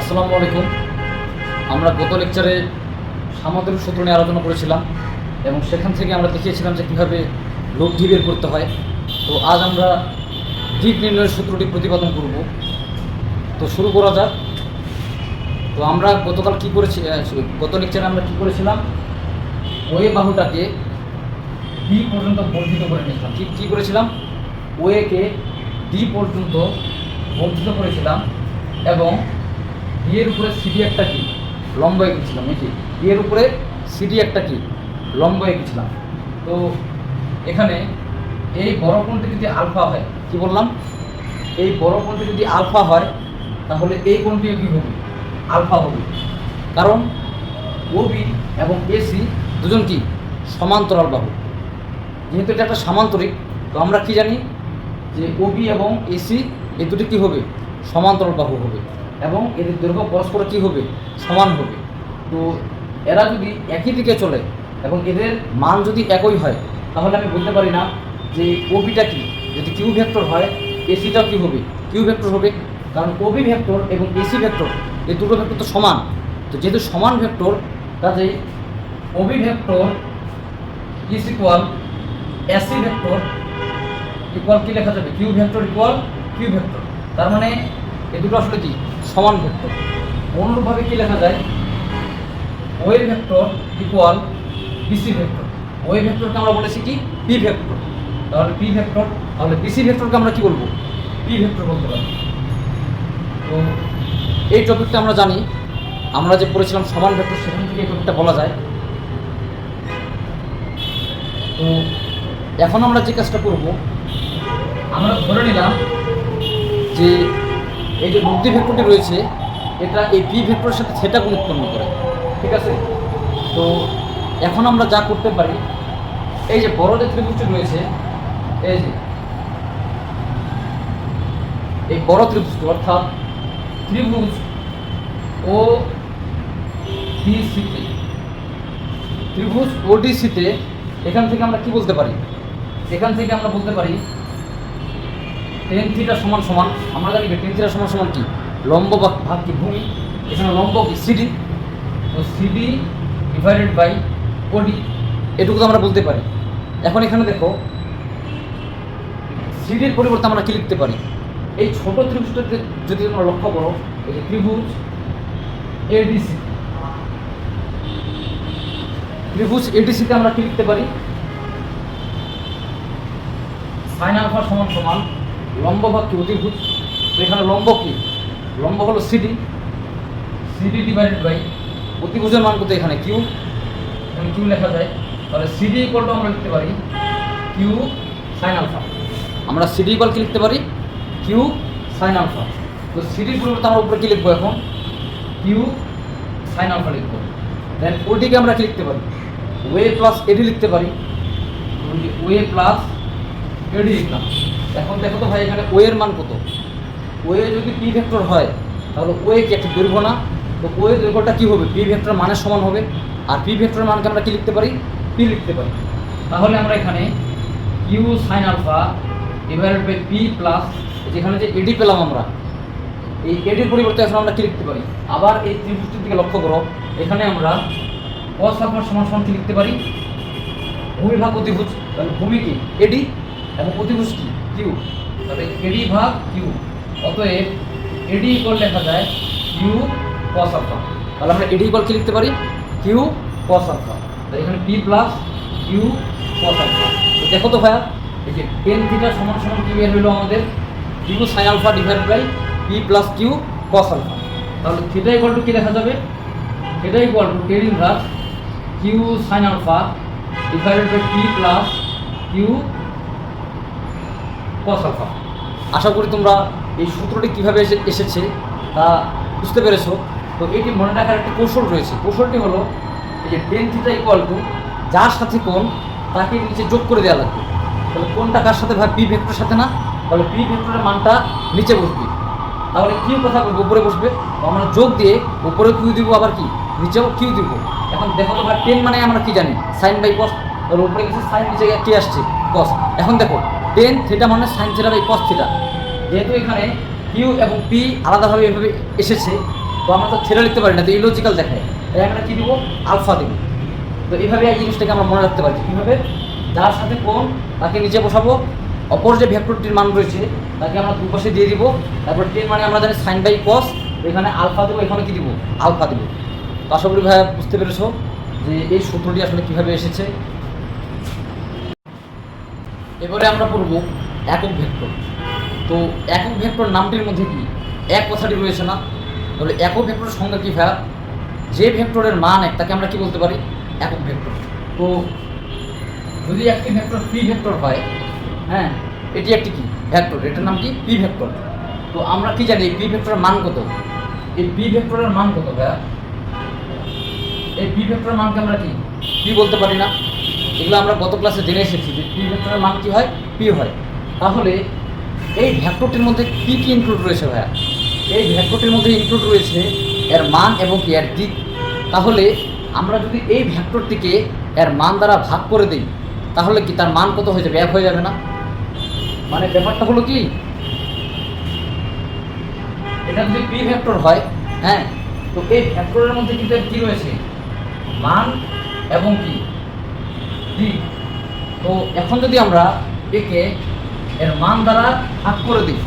আসসালামু আলাইকুম। আমরা গত লেকচারে সামান্তরিক সূত্র নিয়ে আলোচনা করেছিলাম এবং সেখান থেকে আমরা দেখিয়েছিলাম যে কীভাবে লব্ধি বের করতে হয়। তো আজ আমরা দিক নির্ণয়ের সূত্রটি প্রতিপাদন করব। তো শুরু করা যাক। তো আমরা গতকাল কী করেছি, গত লেকচারে আমরা কী করেছিলাম, ওয়ে বাহুটাকে ডি পর্যন্ত বর্ধিত করে নিয়েছিলাম। কী করেছিলাম, ওয়েকে ডি পর্যন্ত বর্ধিত করেছিলাম এবং ডি এর উপরে সিডি একটা কি লম্ব এঁকেছিলাম। এই যে ডি এর উপরে সিডি একটা কি লম্ব এঁকেছিলাম। তো এখানে এই বড় কোণটি যদি আলফা হয়, কি বললাম, এই বড় কোণটি যদি আলফা হয় তাহলে এই কোণটিও কী হবে, আলফা হবে। কারণ ওবি এবং এসি দুজন কি সমান্তরাল বাহু। যেহেতু এটা একটা সামান্তরিক, তো আমরা কি জানি যে ওবি এবং এসি এই দুটি কী হবে, সমান্তরাল বাহু হবে এবং এদের দৈর্ঘ্য পরস্পর কী হবে, সমান হবে। তো এরা যদি একই দিকে চলে এবং এদের মান যদি একই হয় তাহলে আমি বলতে পারি না যে ওবিটা কি, যদি কিউ ভেক্টর হয় এসিটাও কী হবে, কিউ ভেক্টর হবে। কারণ ওবি ভেক্টর এবং এসি ভেক্টর এই দুটো ভেক্টর তো সমান। তো যেহেতু সমান ভেক্টর, কাজেই OB vector is equal AC vector equal কী লেখা যাবে, Q vector equal Q vector. তার মানে এই দুটো আসলে কি সমান ভেক্টর। অনুরূপভাবে কী লেখা যায়, ওয়ে ভেক্টর ইকুয়াল বিসি ভেক্টর। ওয়ে ভেক্টরকে আমরা বলেছি কি পি ভেক্টর, তাহলে পি ভেক্টর, তাহলে বিসি ভেক্টরকে আমরা কি বলবো, পি ভেক্টর বলতে পারি। তো এই টপিকটা আমরা জানি, আমরা যে পড়েছিলাম সমান ভেক্টর, সেখান থেকে এই টপিকটা বলা যায়। তো এখন আমরা যে কাজটা করব, আমরা ধরে নিলাম যে এই যে লব্ধি ভেক্টরটি রয়েছে এটা এই পি ভেক্টরের সাথে থিটা কোণ উৎপন্ন করে, ঠিক আছে। তো এখন আমরা যা করতে পারি, এই যে বড় যে ত্রিভুজটি রয়েছে, এই যে এই বড় ত্রিভুজটি অর্থাৎ ত্রিভুজ ও ডিসিতে, ত্রিভুজ ও ডিসিতে এখান থেকে আমরা কি বলতে পারি, এখান থেকে আমরা বলতে পারি টেন থিটা সমান সমান, আমরা জানি টেন থিটা সমান সমান কি লম্ব ভাগ কি ভূমি, এখানে লম্ব কি সিডি, তো সিডি ডিভাইডেড বাই ওডি, এটুকু তো আমরা বলতে পারি। এখন এখানে দেখো সিডির পরিবর্তে আমরা কি লিখতে পারি, এই ছোট ত্রিভুজটাতে যদি তোমরা লক্ষ্য করো, এই যে ত্রিভুজ এডিসি, ত্রিভুজ এডিসিতে আমরা কি লিখতে পারি, সাইন আলফা সমান সমান লম্ব ভাগ কি অতিভুজ। তো এখানে লম্ব কি, লম্ব হলো সিডি, সিডি ডিভাইডেড বাই অতিভুজের মান কত, এখানে কিউ, এখানে কিউ লেখা যায়। তাহলে সিডি ইকুয়াল টু আমরা লিখতে পারি কিউ সাইন আলফা। আমরা সিডি ইকুয়াল কি লিখতে পারি, কিউ সাইন আলফা। তো সিডির পরিবর্তে আমরা উপরে কি লিখবো, এখন কিউ সাইন আলফা লিখবো। দেন ওডিকে আমরা কি লিখতে পারি, ওয়ে প্লাস এডি লিখতে পারি। ওয়ে প্লাস এডি লিখলাম। এখন দেখো তো ভাই, এখানে ওয়ে এর মান কত, ওয়ে যদি পি ভেক্টর হয় তাহলে ওয়ে কি একটা দৈর্ঘ্য না, তো ওয়ে দৈর্ঘ্যটা কী হবে, পি ভেক্টর মানের সমান হবে। আর পি ভেক্টরের মানকে আমরা কি লিখতে পারি, পি লিখতে পারি। তাহলে আমরা এখানে Q sine alpha divided by P plus, যেখানে যে এডি পেলাম আমরা, এই এডির পরিবর্তে এখন আমরা কি লিখতে পারি, আবার এই ত্রিভুজটির দিকে লক্ষ্য করো, এখানে আমরা cos আলফা সমান সমান কি লিখতে পারি, ভূমি ভাগ অতিভুজ, তাহলে ভূমি কি এডি এবং অতিভুজ কি কিউ, তাহলে এডি ভাগ কিউ। অতএব এডি ইকুয়াল লেখা যায় কিউ cos আলফা। তাহলে আমরা এডি ইকুয়াল কি লিখতে পারি, কিউ cos আলফা। তাহলে এখানে P plus Q cos alpha. তো দেখো তো ভাইয়া, এই যে টেন থিটা সমান সমান কি বের হলো আমাদের, Q sine alpha divide by P plus Q cos alpha. তাহলে থিটা ইকুয়াল টু কি লেখা যাবে, theta equal to tan inverse Q sine alpha divided by P plus Q cos alpha. আশা করি তোমরা এই সূত্রটি কীভাবে এসেছে তা বুঝতে পেরেছো। তো এটি মনে রাখার একটি কৌশল রয়েছে। কৌশলটি হলো এই যে টেন থিটা ইকুয়াল টু যার সাথে কোণ তাকে নিচে যোগ করে দেওয়া লাগবে। তাহলে কোনটা কার সাথে ভাই, পি ভেক্টরের সাথে না, তাহলে পি ভেক্টরের মানটা নিচে বসবে। তাহলে কিউ কথা বলবো উপরে বসবে, আমরা যোগ দিয়ে উপরে কিউ দিব, আবার কি নিচেও কিউ দিব। এখন দেখো তো ভাই, টেন মানে আমরা কি জানি সাইন বাই কস, তাহলে উপরে গেছে সাইন, নিচে কি আসছে কস। এখন দেখো টেন থিটা মানে sine theta by cos theta, যেহেতু এখানে কিউ এবং পি আলাদাভাবে এভাবে এসেছে, তো আমরা তো থিটা লিখতে পারি না, তো ইলজিক্যাল দেখায়, তাই আমরা কী দিব, আলফা দেব। তো এইভাবে এই জিনিসটাকে আমরা মনে রাখতে পারি, কীভাবে, যার সাথে কোণ তাকে নিচে বসাবো, অপর যে ভেক্টরটির মান রয়েছে তাকে আমরা দুপাশে দিয়ে দিব, তারপর টেন মানে আমরা জানি সাইন বাই কস, এখানে আলফা দেবো, এখানে কী দিব, আলফা দেবো। তো আশা করি ভাইয়া বুঝতে পেরেছো যে এই সূত্রটি আসলে কীভাবে এসেছে। এবারে আমরা পড়ব একক ভেক্টর। তো একক ভেক্টর নামটির মধ্যে কি এক কথাটি রয়েছে না, তাহলে একক ভেক্টরের সংজ্ঞা কী ভাইয়া, যে ভেক্টরের মান এক তাকে আমরা কি বলতে পারি, একক ভেক্টর। তো যদি একটি ভেক্টর পি ভেক্টর হয়, হ্যাঁ, এটি একটি কি ভেক্টর, এটার নাম কি পি ভেক্টর। তো আমরা কি জানি পি ভেক্টরের মান কত, এই পি ভেক্টরের মান কত ভাইয়া, এই পি ভেক্টরের মানকে আমরা কি পি বলতে পারি না, এগুলো আমরা গত ক্লাসে জেনে এসেছি যে পি ভেক্টরের মান কি হয়, পি হয়। তাহলে এই ভেক্টরটির মধ্যে কী কী ইনক্লুড রয়েছে ভাইয়া, এই ভেক্টরটির মধ্যে ইনক্লুড রয়েছে এর মান এবং কি এর দিক। তাহলে আমরা যদি এই ভেক্টরটিকে এর মান দ্বারা ভাগ করে দিই তাহলে কি তার মান কত হয়ে যাবে, এক হয়ে যাবে না। মানে ব্যাপারটা হলো কি, এটা যদি পি ভেক্টর হয়, হ্যাঁ, তো এই ভেক্টরের মধ্যে কিন্তু কি রয়েছে, মান এবং কি দিক। তো এখন যদি আমরা একে এর মান দ্বারা ভাগ করে দিই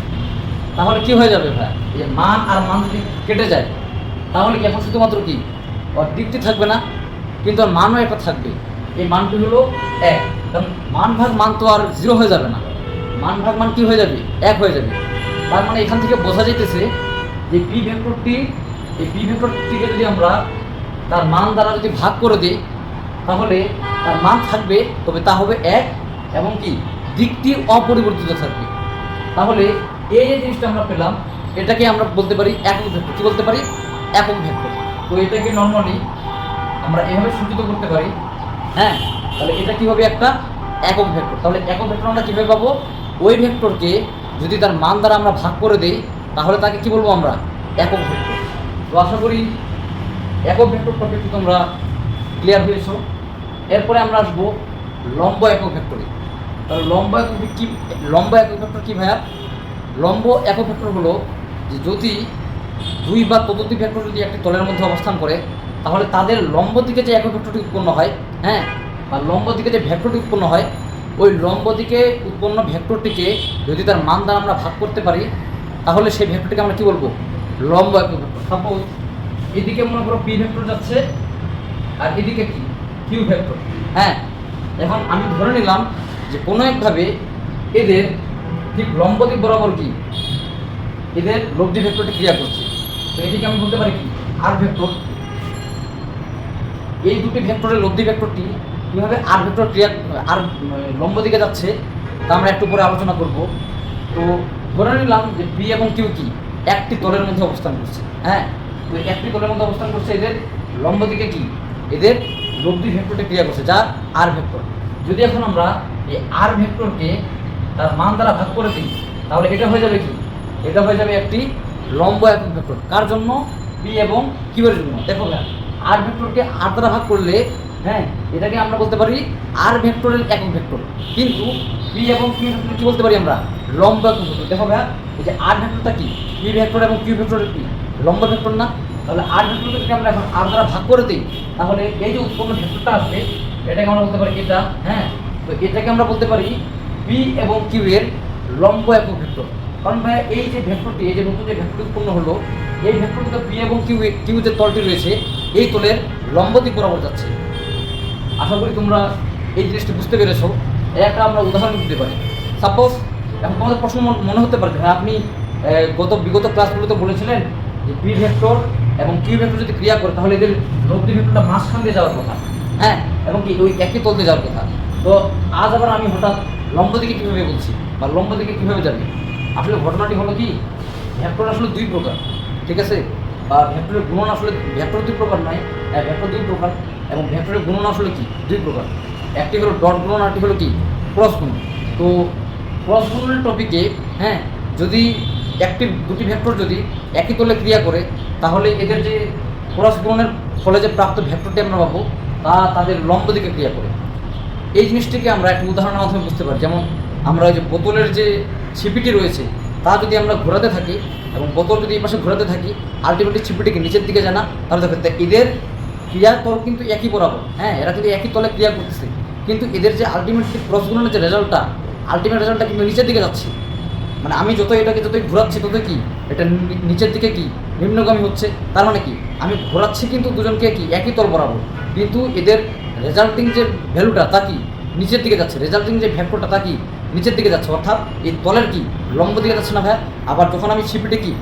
তাহলে কি হয়ে যাবে ভাই, এই মান আর মান যদি কেটে যায় তাহলে কি এখন শুধুমাত্র কি ওর দিকটি থাকবে না, কিন্তু আর মানও একটা থাকবে, এই মানটি হলো এক। কারণ মান ভাগ মান তো আর 0 হয়ে যাবে না, মান ভাগ মান কি হয়ে যাবে, এক হয়ে যাবে। তার মানে এখান থেকে বোঝা যাইতেছে যে পি ভেক্টরটি, এই পি ভেক্টরটিকে যদি আমরা তার মান দ্বারা যদি ভাগ করে দিই তাহলে তার মান থাকবে, তবে তা হবে এক এবং কি দিকটি অপরিবর্তিত থাকবে। তাহলে এই যে জিনিসটা আমরা পেলাম এটাকে আমরা বলতে পারি একক ভেক্টর। কি বলতে পারি, একক ভেক্টর। তো এটাকে নর্মালি আমরা এভাবে সূচিত করতে পারি, হ্যাঁ, তাহলে এটা কি হবে, একটা একক ভেক্টর। তাহলে একক ভেক্টর আমরা কীভাবে পাবো, ওই ভেক্টরকে যদি তার মান দ্বারা আমরা ভাগ করে দিই তাহলে তাকে কি বলবো আমরা, একক ভেক্টর। তো আশা করি একক ভেক্টর টপিকটি তোমরা ক্লিয়ার হয়েছো। এরপরে আমরা আসবো লম্ব একক ভেক্টরে। তাহলে লম্ব একক কি, লম্ব একক ভেক্টর কি ভাইয়া, লম্ব একক ভেক্টর হলো যে যদি দুই বা ততোধিক ভেক্টর যদি একটি তলের মধ্যে অবস্থান করে তাহলে তাদের লম্ব দিকে যে একক ভেক্টরটি উৎপন্ন হয়, হ্যাঁ, বা লম্ব দিকে যে ভেক্টরটি উৎপন্ন হয়, ওই লম্ব দিকে উৎপন্ন ভেক্টরটিকে যদি তার মান দ্বারা আমরা ভাগ করতে পারি তাহলে সেই ভেক্টরটিকে আমরা কি বলবো, লম্ব একক ভেক্টর। সাপোজ এদিকে মনে করো পি ভেক্টর যাচ্ছে আর এদিকে কি কিউ ভেক্টর, হ্যাঁ, এখন আমি ধরে নিলাম যে কোনো একভাবে এদের ঠিক লম্ব দিক বরাবর কি এদের লব্ধি ভেক্টরটি ক্রিয়া করছে। তো এটিকে আমি বলতে পারি কি আর ভেক্টর। এই দুটি ভেক্টরের লব্ধি ভেক্টরটি কীভাবে আর ভেক্টর ক্রিয়া আর লম্ব দিকে যাচ্ছে তা আমরা একটু পরে আলোচনা করব। তো ধরে নিলাম যে পি এবং কিউ কি একটি তলের মধ্যে অবস্থান করছে, হ্যাঁ, তো একটি তলের মধ্যে অবস্থান করছে, এদের লম্ব দিকে কি এদের লব্ধি ভেক্টরটি ক্রিয়া করছে যা আর ভেক্টর। যদি এখন আমরা এই আর ভেক্টরকে তার মান দ্বারা ভাগ করে দিই তাহলে এটা হয়ে যাবে কি, এটা হয়ে যাবে একটি লম্ব একক ভেক্টর। কার জন্য, পি এবং কিউ এর জন্য। দেখো আর ভেক্টরকে আর দ্বারা ভাগ করলে, হ্যাঁ, এটাকে আমরা বলতে পারি আর ভেক্টরের একক ভেক্টর, কিন্তু পি এবং কিউ ভেক্টর কি বলতে পারি আমরা, লম্ব একক ভেক্টর। দেখো ভাইয়া এই যে আর ভেক্টরটা কি, পি ভেক্টর এবং কিউ ভেক্টরের কি লম্ব ভেক্টর না। তাহলে আর ভেক্টরকে যদি আমরা এখন আর দ্বারা ভাগ করে দিই তাহলে এই যে উৎপন্ন ভেক্টরটা আসবে এটাকে আমরা বলতে পারি এটা, হ্যাঁ, তো এটাকে আমরা বলতে পারি পি এবং কিউ এর লম্ব একক ভেক্টর। কারণ ভাইয়া এই যে ভেক্টরটি, এই যে নতুন যে ভেক্টরটি উৎপন্ন হলো, এই ভেক্টরটি তো পি এবং কিউ যে তলটি রয়েছে এই তলের লম্ব দিক বরাবর যাচ্ছে। আশা করি তোমরা এই জিনিসটি বুঝতে পেরেছো। একটা আমরা উদাহরণ দিতে পারি। সাপোজ এখন তোমাদের প্রশ্ন মনে হতে পারে ভাই আপনি বিগত ক্লাসগুলোতে বলেছিলেন যে পি ভেক্টর এবং কিউ ভেক্টর যদি ক্রিয়া করে তাহলে এদের লব্ধি ভেক্টরটা মাঝখান দিয়ে যাওয়ার কথা, হ্যাঁ, এবং কি ওই একই তল দিয়ে যাওয়ার কথা। তো আজ আবার আমি হঠাৎ লম্ব দিকে কীভাবে বলছি বা লম্ব দিকে কীভাবে যাবে। আসলে ঘটনাটি হলো কি, ভেক্টর আসলে দুই প্রকার, ঠিক আছে, বা ভেক্টরের গুণন আসলে ভেক্টর দুই প্রকার নয়, ভেক্টর দুই প্রকার এবং ভেক্টরের গুণন আসলে কি দুই প্রকার। একটি হলো ডট গুণন, আরটি হলো কি ক্রস গুণন। তো ক্রস গুণনের টপিকে, হ্যাঁ, যদি দুটি ভেক্টর যদি একই তলে ক্রিয়া করে তাহলে এদের যে ক্রস গুণনের ফলে যে প্রাপ্ত ভেক্টরটি আমরা পাবো তা তাদের লম্ব দিকে ক্রিয়া করে। এই জিনিসটিকে আমরা একটি উদাহরণের মাধ্যমে বুঝতে পারি। যেমন আমরা ওই যে বোতলের যে ছিপিটি রয়েছে তা যদি আমরা ঘোরাতে থাকি এবং বোতল যদি এই পাশে ঘোরাতে থাকি আলটিমেটলি ছিপিটিকে নিচের দিকে যায় না, তাহলে দেখো এদের ক্রিয়ার তল কিন্তু একই বরাবর, হ্যাঁ এরা কিন্তু একই তলে ক্রিয়া করতেছে, কিন্তু এদের যে আলটিমেটলি ক্রস গুণনের যে রেজাল্টটা, আলটিমেট রেজাল্টটা কিন্তু নিচের দিকে যাচ্ছে। মানে আমি এটাকে যতই ঘোরাচ্ছি ততই কি এটা নিচের দিকে কি নিম্নগামী হচ্ছে। তার মানে কি আমি ঘোরাচ্ছি কিন্তু দুজনকে কি একই তল বরাবর, কিন্তু এদের রেজাল্টিং যে ভ্যালুটা তা কি নিচের দিকে যাচ্ছে, রেজাল্টিং যে ভেক্টরটা তা কি নিচের দিকে যাচ্ছে, অর্থাৎ এই তলের কি লম্ব দিকে যাচ্ছে না ভাই। আবার যখন আমি ছিপিটি কি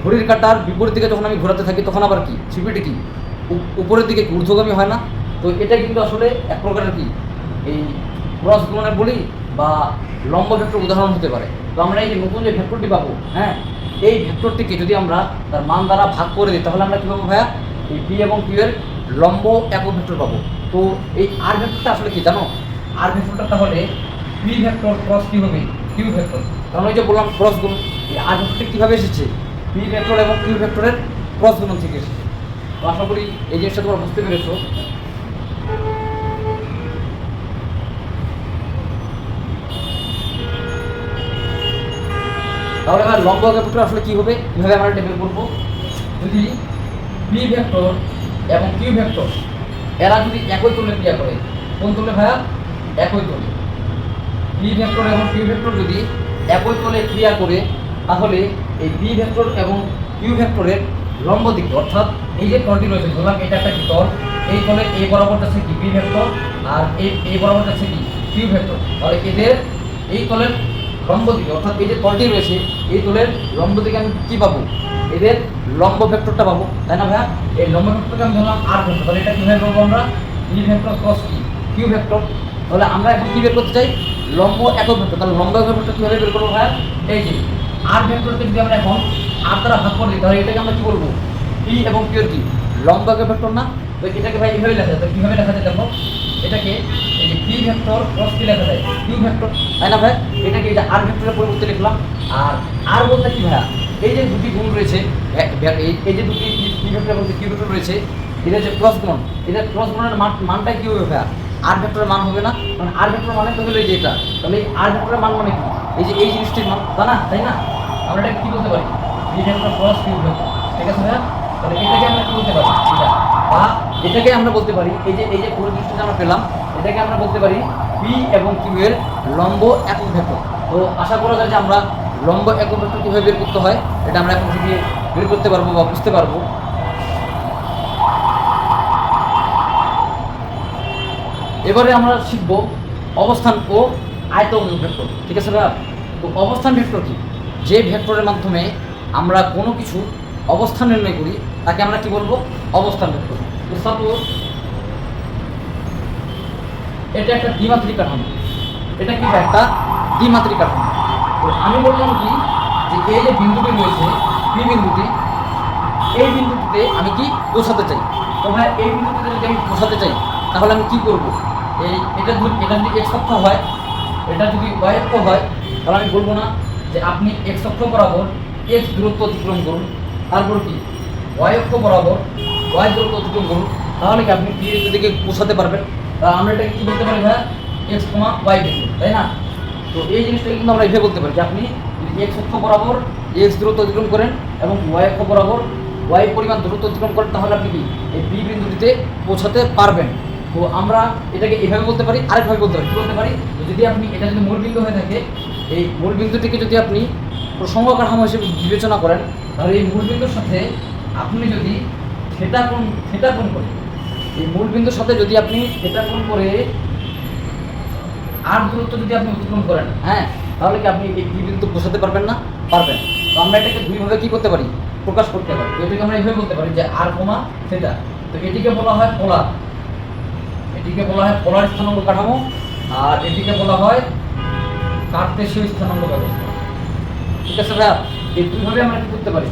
ঘড়ির কাঁটার বিপরীত দিকে যখন আমি ঘোরাতে থাকি তখন আবার কি ছিপিটি কি উপরের দিকে ঊর্ধ্বগামী হয় না। তো এটা কিন্তু আসলে এক প্রকারের কি এই ক্রস গুণনের বলি বা লম্ব ভেক্টর উদাহরণ হতে পারে। তো আমরা এই যে নতুন যে ভেক্টরটি পাবো, হ্যাঁ এই ভেক্টরটিকে যদি আমরা তার মান দ্বারা ভাগ করে দিই তাহলে আমরা কী পাবো ভাইয়া, এই পি এবং কিউ এর লম্ব একক ভেক্টর পাবো। তো এই আর ভেক্টরটা আসলে কি জানো, আর ভেক্টরটা তাহলে পি ভেক্টর ক্রস কী হবে কিউ ভেক্টর। কারণ ওই যে বললাম ক্রস গুণ, এই আর ভেক্টরটি কীভাবে এসেছে পি ভেক্টর এবং কিউ ভেক্টরের ক্রস গুণন থেকে এসেছে। তো আশা করি এই জিনিসটা তোমরা বুঝতে পেরেছো। তাহলে আমার লম্ব ভেক্টর আসলে কী হবে, কীভাবে আমরা এটা বের করবো, যদি পি ভেক্টর এবং কিউ ভেক্টর এরা যদি একই তলে ক্রিয়া করে, কোন তলে ভাইয়া, একই তলে, পি ভেক্টর এবং কিউ ভেক্টর যদি একই তলে ক্রিয়া করে তাহলে এই পি ভেক্টর এবং কিউ ভেক্টরের লম্ব দিক অর্থাৎ এই যে তলটি রয়েছে, ধরলাম এটা একটা তল, এই তলে এই বরাবর যাচ্ছে কি পি ভেক্টর আর এই বরাবর যাচ্ছে কি কিউ ভেক্টর, তাহলে এদের এই তলের লম্ব দিকে অর্থাৎ এই যে তলটি রয়েছে এই তলের লম্ব দিকে আমি কী পাবো, এদের লম্ব ভেক্টরটা পাবো, তাই না ভাইয়া। এই লম্ব ভেক্টরকে আমি ধরলাম আর ভেক্টর, তাহলে এটা কীভাবে পাবো আমরা, পি ভেক্টর ক্রস কি কিউ ভেক্টর। তাহলে আমরা এখন কী বের করতে চাই, লম্ব একক ভেক্টর। তাহলে লম্ব একক ভেক্টর কীভাবে বের করবো ভাইয়া, এই যে আর ভেক্টরকে যদি আমরা এখন আর দ্বারা ভাগ করে দিই তাহলে এটাকে আমরা কী বলবো, পি এবং কিউ এর কি লম্ব একক ভেক্টর না। তো এটাকে ভাই এইভাবে লেখা যায়, তো কীভাবে লেখা যায় দেখো, এটাকে এই যে পি ভেক্টর ক্রস কি লেখা যায় কিউ ভেক্টর, তাই না ভাই। এটাকে এই যে আর ভেক্টরের পরিবর্তে লিখলাম। আর বলতে কি ভাইয়া, এই যে দুটি গুণ রয়েছে, এই যে দুটি পি ভেক্টর এবং কিউ ভেক্টর রয়েছে, এদের যে ক্রস গুণ, এদের ক্রস গুণের মানটা কী হবে ভাইয়া, আর ভেক্টরের মান হবে না, কারণ আর ভেক্টরের মানে তো হলো এই যে এটা, তাহলে এই আর ভেক্টরের মান মানে কি এই যে এই জিনিসটির মান, তাই না। আমরা এটাকে কী বলতে পারি, P vector cross Q vector, ঠিক আছে ভাইয়া। তাহলে এটাকে আমরা কী বলতে পারি, এটা বা এটাকে আমরা বলতে পারি এই যে পুরো জিনিসটা আমরা পেলাম, এটাকে আমরা বলতে পারি পি এবং কিউ এর লম্ব একক ভেক্টর। তো আশা করা যায় যে আমরা লম্ব একক ভেক্টর কীভাবে বের করতে হয় এটা আমরা এখন থেকে বের করতে পারবো বা বুঝতে পারবো। এবারে আমরা শিখব অবস্থান ও আয়তন ভেক্টর, ঠিক আছে ভাইয়া। তো অবস্থান ভেক্টর কি, যে ভেক্টরের মাধ্যমে আমরা কোনো কিছু অবস্থান নির্ণয় করি তাকে আমরা কি বলবো, অবস্থান ভেক্টর। তো সাপোজ এটা একটা দ্বিমাত্রিক কাঠামো, এটা কি একটা দ্বিমাত্রিক কাঠামো। তো আমি বললাম কি যে এই যে বিন্দুটি রয়েছে পি বিন্দুটি, এই বিন্দুটিতে আমি কি পৌঁছাতে চাই। তো ভাই এই বিন্দুটিতে যদি আমি পৌঁছাতে চাই তাহলে আমি কি করব, এটা যদি এক্স অক্ষ হয়, এটা যদি ওয়াই অক্ষ হয়, তাহলে আমি বলবো না যে আপনি এক্স অক্ষ বরাবর এক্স দূরত্ব অতিক্রম করুন, তারপর কি ওয়াই অক্ষ বরাবর ওয়াই দূরত্ব অতিক্রম করুন, তাহলে কি আপনি পি বিন্দু দিকে পৌঁছাতে পারবেন। আমরা এটাকে কী বলতে পারি ভাইয়া, এক্স কমা ওয়াই বিন্দু, তাই না। তো এই জিনিসটাকে কিন্তু আমরা এভাবে বলতে পারি যে আপনি যদি এক্স অক্ষ বরাবর এক্স দূরত্ব অতিক্রম করেন এবং ওয়াই অক্ষ বরাবর ওয়াই পরিমাণ দূরত্ব অতিক্রম করেন তাহলে আপনি কি এই বি বিন্দুটিতে পৌঁছাতে পারবেন। তো আমরা এটাকে এভাবে বলতে পারি, আরেকভাবে বলতে পারি, কী বলতে পারি, যদি আপনি এটা যদি মূল বিন্দু হয়ে থাকে, এই মূল বিন্দুটিকে যদি আপনি প্রসঙ্গ কাঠামো হিসেবে বিবেচনা করেন তাহলে এই মূল বিন্দুর সাথে আপনি যদি থিটা কোণ করেন, এই মূল বিন্দুর সাথে যদি আপনি থিটা কোণ করে আর দূরত্ব যদি আপনি অতিক্রম করেন, হ্যাঁ তাহলে কি আপনি এই বি বিন্দু পৌঁছাতে পারবেন না, পারবেন। তো আমরা এটাকে দুইভাবে কী করতে পারি, প্রকাশ করতে পারি। এটাকে আমরা এইভাবে বলতে পারি যে আর কমা থিটা। তো এটিকে বলা হয় পোলার, এটিকে বলা হয় পোলার স্থানাঙ্ক কাঠামো, আর এটিকে বলা হয় কার্তেশীয় স্থানাঙ্ক ব্যবস্থা, ঠিক আছে ভাইয়া। এই দুইভাবে আমরা কী করতে পারি,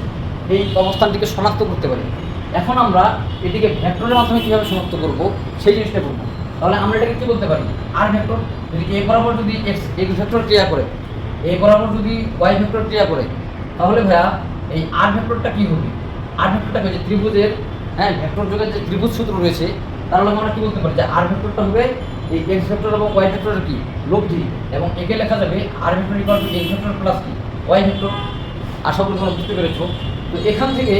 এই অবস্থানটিকে শনাক্ত করতে পারি। এখন আমরা এটিকে ভেক্টরের মাধ্যমে কীভাবে শনাক্ত করব সেই জিনিসটা বলব। তাহলে আমরা এটাকে কী বলতে পারি, আর ভেক্টর। যদি এ বরাবর যদি এক্স ভেক্টর ক্রিয়া করে, এ বরাবর যদি ওয়াই ভেক্টর ক্রিয়া করে, তাহলে ভাইয়া এই আর ভেক্টরটা কী হবে, আর ভেক্টরটা যে ত্রিভুজের, হ্যাঁ ভেক্টর যুগের যে ত্রিভুজ সূত্র রয়েছে তাহলে আমরা কী বলতে পারি যে আর ভেক্টরটা হবে এই এক্স ভেক্টর এবং ওয়াই ভেক্টরের কি লব্ধি, এবং একে লেখা যাবে R vector equal to X vector plus কি ওয়াই ভেক্টর। আশা করি তোমরা বুঝতে পেরেছো। তো এখান থেকে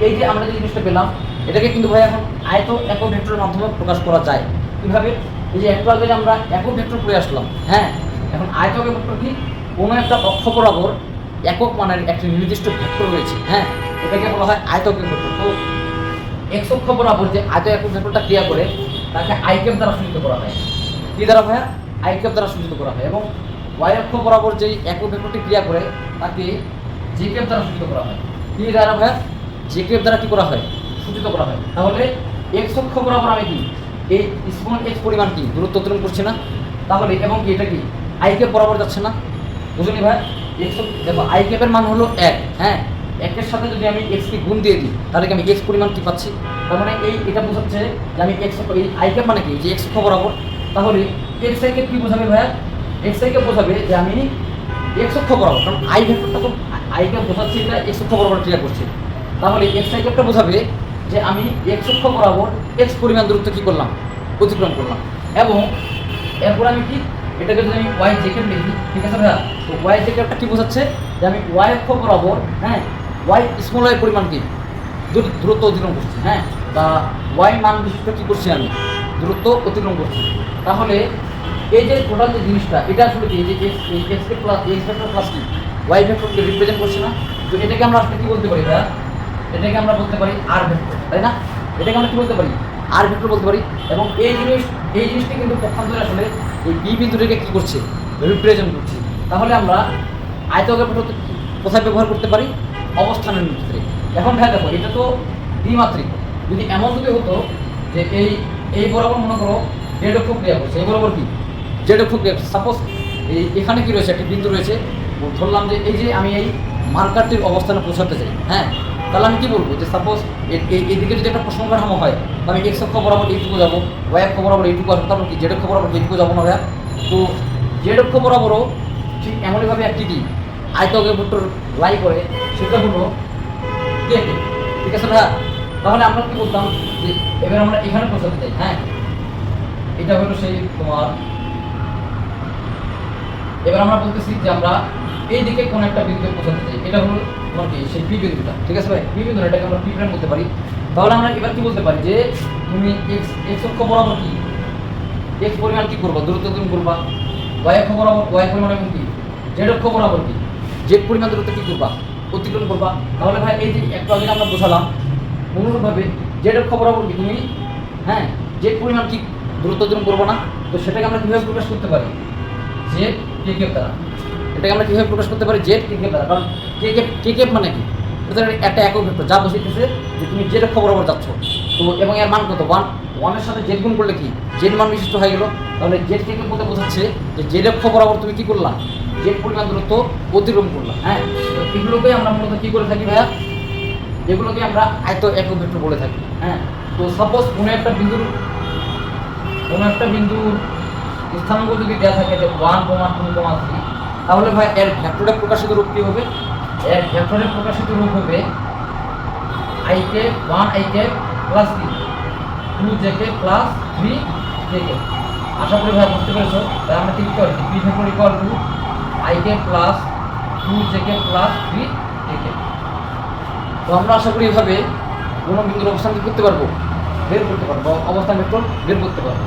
এই যে আমরা যে জিনিসটা পেলাম, এটাকে কিন্তু ভাই এখন আয়ত একক ভেক্টরের মাধ্যমে প্রকাশ করা যায়। কীভাবে? এই যে একটু আগে আমরা একক ভেক্টর পড়ে আসলাম, হ্যাঁ, এখন আয়ত একক ভেক্টর কি? কোনো একটা অক্ষ বরাবর একক মানের একটি নির্দিষ্ট ভেক্টর রয়েছে, হ্যাঁ, এটাকে বলা হয় আয়ত একক ভেক্টর। তো এক্স অক্ষ বরাবর যে আয়ত একক ভেক্টরটা ক্রিয়া করে তাকে আই ক্যাপ দ্বারা সূচিত করা হয়। কি দ্বারা ভাইয়া? আই ক্যাপ দ্বারা সূচিত করা হয়। এবং ওয়াই অক্ষ বরাবর যেই একক ভেক্টরটি ক্রিয়া করে তাকে জে ক্যাপ দ্বারা সূচিত করা হয়। কি দ্বারা ভাইয়া? জে ক্যাপ দ্বারা কি করা হয়? সূচিত করা হয়। তাহলে এক্স অক্ষ বরাবর আমি কি এই স্মল এক্স পরিমাণ কি দূরত্ব অতিক্রম করছে না? তাহলে এবং কি এটা কি আই ক্যাপ বরাবর যাচ্ছে না? বুঝলি ভাই? এক্স দেখো আই ক্যাপের মান হলো 1, হ্যাঁ, একের সাথে যদি আমি এক্স কে গুণ দিয়ে দিই তাহলে কি আমি এক্স পরিমাণ কি পাচ্ছি? তার মানে এটা বোঝাচ্ছে যে আমি এক্স এই আই ক্যাপ মানে কি যে এক্স অক্ষ বরাবর। তাহলে এক্স আই ক্যাপ কি বোঝাবে ভাইয়া? এক্স আই ক্যাপ বোঝাবে যে আমি এক্স অক্ষ বরাবর, কারণ আই ভেক্টরটা তো আই ক্যাপ বোঝাচ্ছে এটা এক্স অক্ষ বরাবর ক্রিয়া করছে। তাহলে এক্স আই ক্যাপটা বোঝাবে যে আমি এক্স অক্ষ বরাবর এক্স পরিমাণ দূরত্ব কি করলাম? অতিক্রম করলাম। এবং এরপর আমি কি এটাকে যদি আমি ওয়াই জে ক্যাপ লিখি, ঠিক আছে ভাইয়া? তো ওয়াই জে ক্যাপটা কি বোঝাচ্ছে যে আমি ওয়াই অক্ষ বরাবর, হ্যাঁ, ওয়াই স্মল ওয়াই পরিমাণ কি দূরত্ব অতিক্রম করছি, হ্যাঁ, বা ওয়াই মান বিশিষ্ট কী করছি আমি দূরত্ব অতিক্রম করছি। তাহলে এই যে টোটাল যে জিনিসটা এটা আসলে কি এই যে x plus x vector plus কি ওয়াই ভেক্টরকে রিপ্রেজেন্ট করছে না? তো এটাকে আমরা আসলে কী বলতে পারি ভাইয়া? এটাকে আমরা বলতে পারি আর ভেক্টর, তাই না? এটাকে আমরা কী বলতে পারি? আর ভেক্টর বলতে পারি। এবং এই জিনিসটি কিন্তু পক্ষান্তরে আসলে এই বি বিন্দুটাকে কী করছে? রিপ্রেজেন্ট করছে। তাহলে আমরা আয়তকার ভেক্টর কোথায় ব্যবহার করতে পারি? অবস্থানের ক্ষেত্রে। এখন ভাই দেখো এটা তো দ্বিমাত্রিক। যদি এমন যদি হতো যে এই বরাবর মনে করো জেড অক্ষ ক্রিয়া করছে, এই বরাবর কি জেড অক্ষ ক্রিয়া করছে, সাপোজ এখানে কি রয়েছে? একটা বিন্দু রয়েছে, ধরলাম যে এই যে আমি এই মার্কারটির অবস্থানে পৌঁছাতে চাই, হ্যাঁ, তাহলে আমি কি বলবো যে সাপোজ এইদিকে যদি একটা প্রসঙ্গ কাঠামো হয় আমি এক্স অক্ষ বরাবর এইটুকু যাবো, ওয়াই অক্ষ বরাবর এইটুকু আসবো, তারপর কি জেড অক্ষ বরাবর এইটুকু যাবো না ভাইয়া? তো জেড অক্ষ বরাবরও ঠিক এমনইভাবে একটি কি আয়তকের ভেক্টর লাই করে, সেটা হলো কে, ঠিক আছে ভাইয়া? তাহলে আমরা কি বলতাম যে এবার আমরা এখানে পৌঁছাতে চাই, হ্যাঁ, এটা হলো সেই তোমার, এবার আমরা বলতেছি যে আমরা এই দিকে কোন একটা বিন্দুতে পৌঁছাতে চাই, এটা হলো তোমার কি সেই পি বিন্দুটা, ঠিক আছে ভাই? পি বিন্দুটা এটাকে আমরা পি প্রাইম বলতে পারি। তাহলে আমরা এবার কি বলতে পারি যে তুমি এক্স অক্ষ বরাবর কি এক্স পরিমাণ কি করবা? দূরত্ব তুমি করবা। ওয়াই অক্ষ বরাবর ওয়াই পরিমাণ এবং কি জেড অক্ষ বরাবর কি জেড পরিমাণ দূরত্ব কি করবা? অতিক্রম করবা। তাহলে ভাই এই যে একটু আগে আমরা বোঝালাম অনুরূপভাবে জেড অক্ষ বরাবর কি তুমি, হ্যাঁ, জেড পরিমাণ কি দূরত্ব অতিক্রম করবো না? তো সেটাকে আমরা কীভাবে প্রকাশ করতে পারি? জেড কে কেপ দ্বারা। এটাকে আমরা কীভাবে প্রকাশ করতে পারি? জেড কে কেপ দ্বারা। কারণ কে কেপ মানে কি? একটা একক ভেক্টর যা বসিতেছে যে তুমি জেড অক্ষ বরাবর যাচ্ছ, তো এবং এর মান কত? ওয়ানের সাথে জেড গুণ করলে কি জেড মান বিশিষ্ট হয়ে গেল। তাহলে জেড কে কেপ বলতে বোঝাচ্ছে যে জেড অক্ষ বরাবর তুমি কি করলা? জেড পরিমাণ দূরত্ব অতিক্রম করলা, হ্যাঁ। তো এগুলোকে আমরা মূলত কী করে থাকি ভাইয়া? এগুলোকে আমরা আয়ত একক ভেক্টর বলে থাকি, হ্যাঁ। তো সাপোজ কোনো একটা বিন্দুর স্থানাঙ্ক যদি দেওয়া থাকে যে 1,2,3, তাহলে ভাই এর ভেক্টরের প্রকাশিত রূপ কী হবে? এর ভেক্টরের প্রকাশিত রূপ হবে i K 1 i k plus 2 j k plus 3 j কে। আশা করি ভাই বুঝতে পেরেছো। তাই আমরা কি করি? P vector equal two i k plus 2 j k plus 3 j কে। তো আমরা আশা করি এভাবে কোনো বিন্দুর অবস্থান কি করতে পারবো? বের করতে পারবো, অবস্থান ভেক্টর বের করতে পারবো।